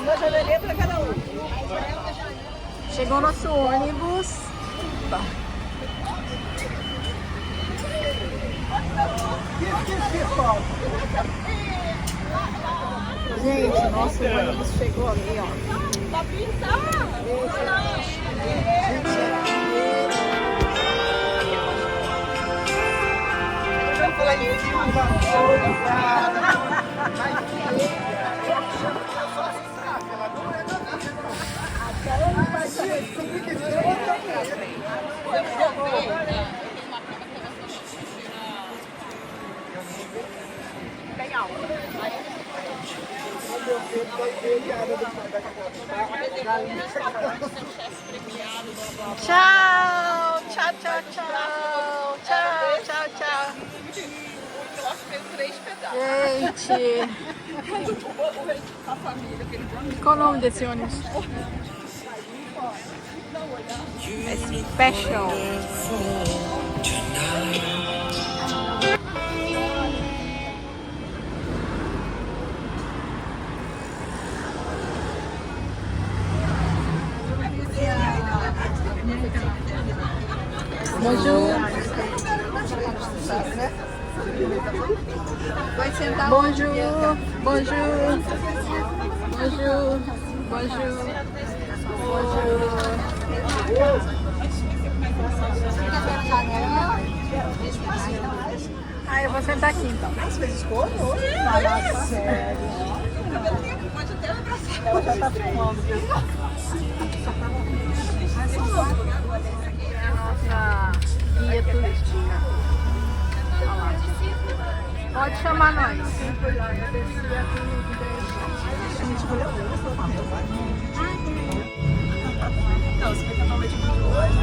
Uma janelinha para cada um. Chegou nosso ônibus. Gente, nosso ônibus chegou ali, ó. Tá pintando! Tchau, tchau, tchau, tchau, tchau, tchau, tchau. Gente, qual o nome desse ônibus? É Special. Bonjour. Vai sentar. Bonjour. Bonjour. Bonjour. Bonjour. Ah, eu vou sentar aqui então. Você fez escolha hoje? Fala sério. Pode até abraçar. Ela já tá filmando. É a nossa guia turística. Olha lá. Pode chamar nós. Não, você vai cantar o médico de hoje.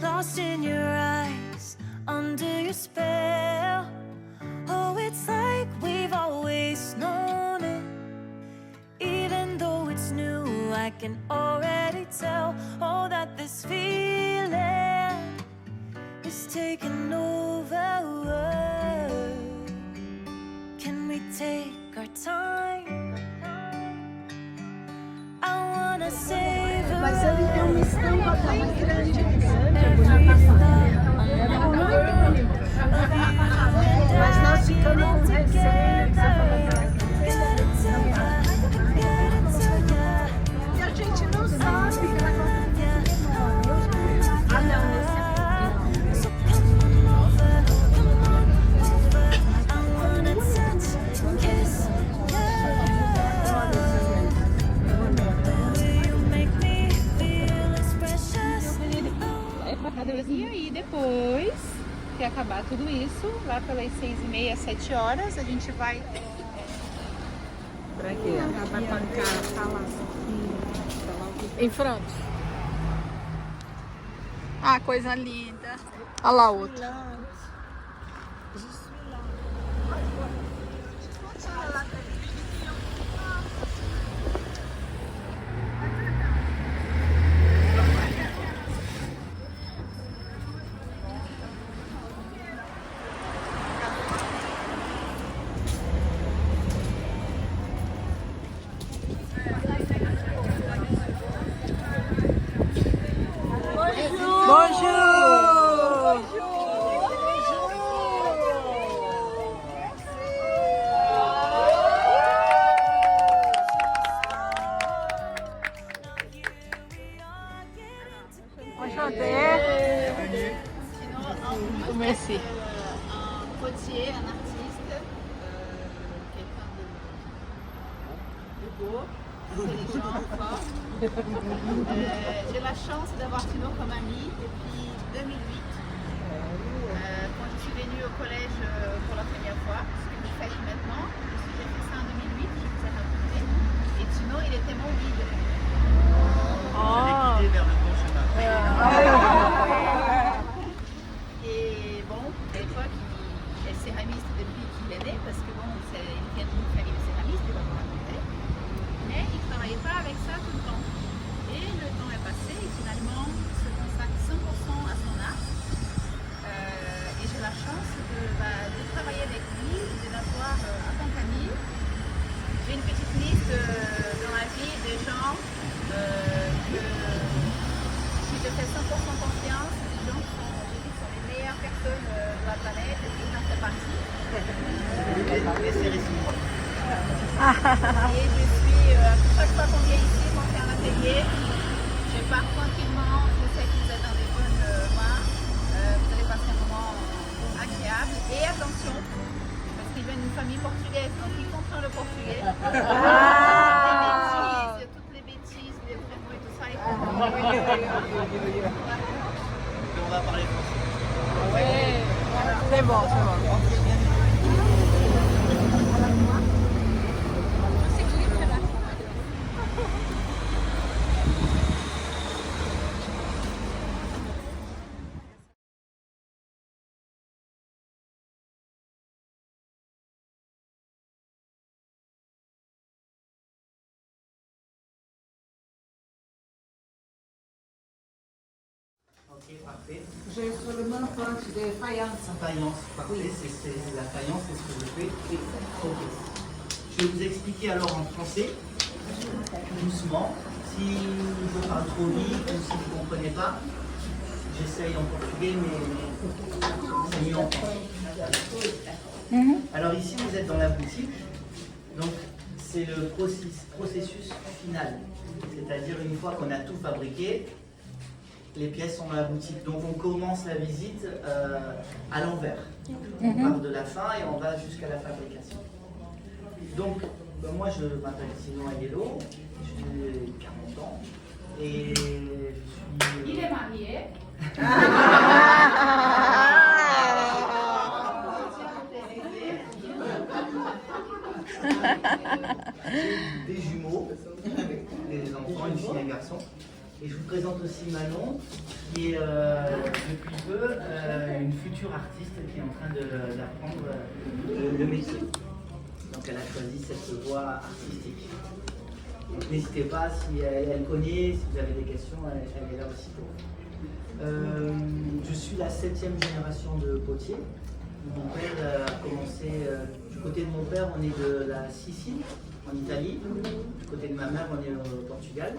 Lost in your eyes, under your spell. Oh, it's like we've always known it. Even though it's new, I can already tell. Oh, that this feeling is taking over. Can we take our time? I wanna savor. Mas ele tem uma estampa bem grande. Mas nós ficamos com receio. E a gente não sabe. Ah, não, nesse E aí depois que acabar tudo isso, lá pelas 6h30, 7 horas, a gente vai... Pra quê? Vai pancar, falar. Em frente. Ah, coisa linda. Olha lá outra. Bonjour! potier, un artiste, quelqu'un de beau, intelligent, fort. J'ai la chance d'avoir Tino comme ami depuis 2008, quand je suis venue au collège pour la première fois, ce que je fais maintenant. J'ai fait ça en 2008, je vous ai raconté. Et Tino, il était mon guide. Je l'ai guidé vers le bon chemin. Et bon, à l'époque, il est céramiste depuis qu'il est né, parce que bon, il vient d'une famille de céramistes, il va vous raconter. Mais il ne travaillait pas avec ça tout le temps. Et le temps est passé et finalement, il se consacre 100% à son art. Et j'ai la chance de travailler avec lui, de l'avoir en tant qu'ami. J'ai une petite liste dans la vie des gens qui je fais 100% confiance, des gens qui sont, je dis, sont les meilleures personnes de la planète et qui en fait partie. Et c'est réciproque. Et je suis, chaque fois qu'on vient ici, qu'on fait un atelier, je pars tranquillement, je sais que vous êtes dans des bonnes mains, vous allez passer un moment agréable. Et attention, parce qu'il vient d'une famille portugaise, donc il comprend le portugais. Toutes les bêtises, les vrais mots et tout ça, il comprend. Mais on va parler français. C'est bon, c'est bon. Ok, parfait. J'ai seulement planche de faïence. Faïence, parfait. C'est la faïence, c'est ce que je fais. Ok. Je vais vous expliquer alors en français, doucement. Si je parle trop vite ou si vous ne comprenez pas, j'essaye en portugais, mais c'est mieux en français. Alors ici, vous êtes dans la boutique. Donc, c'est le processus final. C'est-à-dire, une fois qu'on a tout fabriqué, les pièces sont dans la boutique. Donc, on commence la visite à l'envers. On part de la fin et on va jusqu'à la fabrication. Donc, moi, je m'appelle Tino Aguelo, j'ai 40 ans et je suis... Il est marié. Des jumeaux, des enfants, une fille et un garçon. Et je vous présente aussi Manon, qui est depuis peu une future artiste qui est en train d'apprendre le métier. Donc elle a choisi cette voie artistique. Donc n'hésitez pas, si elle connaît, si vous avez des questions, elle est là aussi pour vous. Je suis la 7e génération de potier. Mon père a commencé, du côté de mon père, on est de la Sicile, en Italie. Du côté de ma mère, on est au Portugal.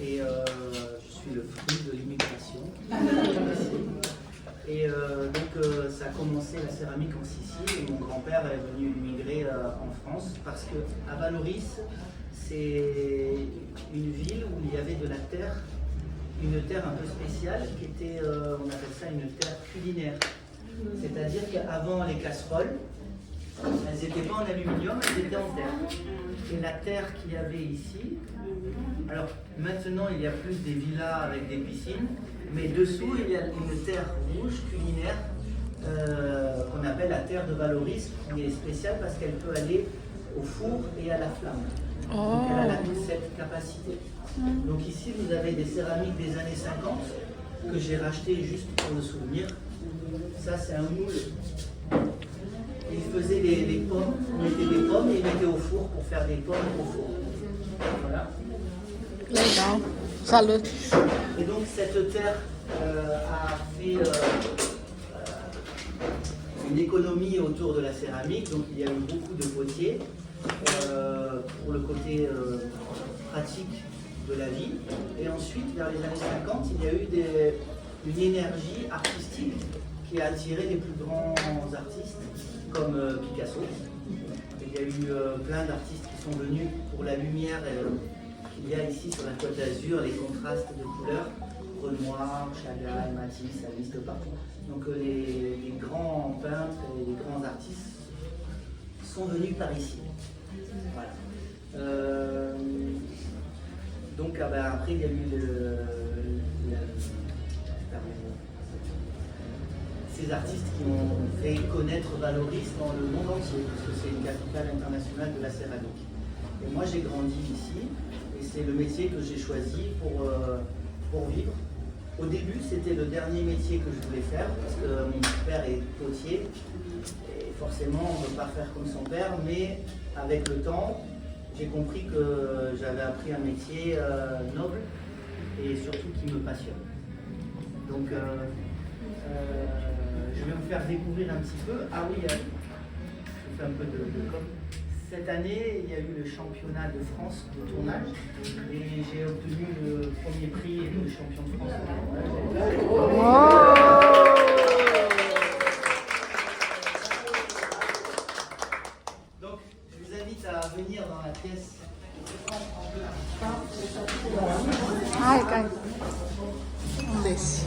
Et je suis le fruit de l'immigration. Et donc ça a commencé la céramique en Sicile et mon grand-père est venu immigrer en France parce qu'à Vallauris, c'est une ville où il y avait de la terre, une terre un peu spéciale qui était, on appelle ça une terre culinaire. C'est-à-dire qu'avant les casseroles, elles n'étaient pas en aluminium, elles étaient en terre. Et la terre qu'il y avait ici, alors maintenant il y a plus des villas avec des piscines, mais dessous il y a une terre rouge culinaire qu'on appelle la terre de Vallauris, qui est spéciale parce qu'elle peut aller au four et à la flamme. Donc elle a toute cette capacité. Donc ici vous avez des céramiques des années 50 que j'ai racheté juste pour le souvenir. Ça c'est un moule. Ils faisaient des pommes, on mettait des pommes et ils mettaient au four pour faire des pommes au four. Voilà. Legal. Salut. Et donc cette terre a fait une économie autour de la céramique, donc il y a eu beaucoup de potiers pour le côté pratique de la vie. Et ensuite, vers les années 50, il y a eu une énergie artistique qui a attiré les plus grands artistes, comme Picasso. Il y a eu plein d'artistes qui sont venus pour la lumière qu'il y a ici sur la Côte d'Azur, les contrastes de couleurs, Renoir, Chagall, Matisse, ça n'existe pas. Donc les grands peintres et les grands sont venus par ici. Voilà. Donc après, il y a eu ces artistes qui ont fait connaître Vallauris dans le monde entier, parce que c'est une capitale internationale de la céramique. Et moi, j'ai grandi ici, et c'est le métier que j'ai choisi pour vivre. Au début, c'était le dernier métier que je voulais faire, parce que mon père est potier, et forcément, on ne peut pas faire comme son père, mais avec le temps, j'ai compris que j'avais appris un métier noble, et surtout qui me passionne. Donc, je vais vous faire découvrir un petit peu. Ah oui, je fais un peu de com. Cette année, il y a eu le championnat de France de tournage et j'ai obtenu le premier prix de champion de France de tournage. Donc, je vous invite à venir dans la pièce. Ai, cai. Um desse.